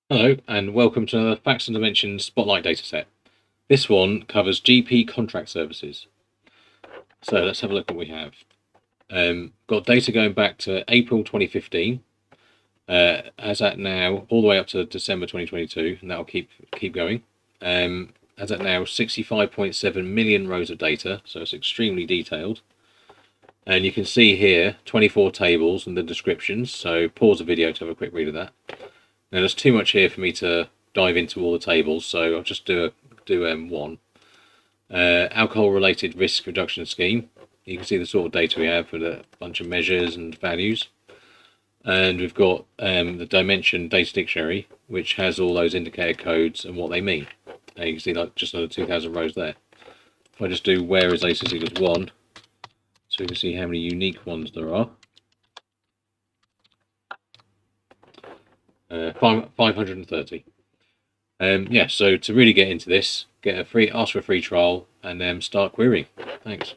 Hello, and welcome to another Facts and Dimensions Spotlight Dataset. This one covers GP contract services. So let's have a look at what we have. Got data going back to April 2015, as at now, all the way up to December 2022, and that'll keep going. As at now, 65.7 million rows of data, so it's extremely detailed. And you can see here 24 tables and the descriptions, so pause the video to have a quick read of that. Now there's too much here for me to dive into all the tables, so I'll just do one. Alcohol-related risk reduction scheme. You can see the sort of data we have for a bunch of measures and values. And we've got the Dimension data dictionary, which has all those indicator codes and what they mean. And you can see like just under 2,000 rows there. If I just do where is ACS equals 1, so you can see how many unique ones there are. 530. Yeah, so to really get into this, ask for a free trial and then start querying. Thanks.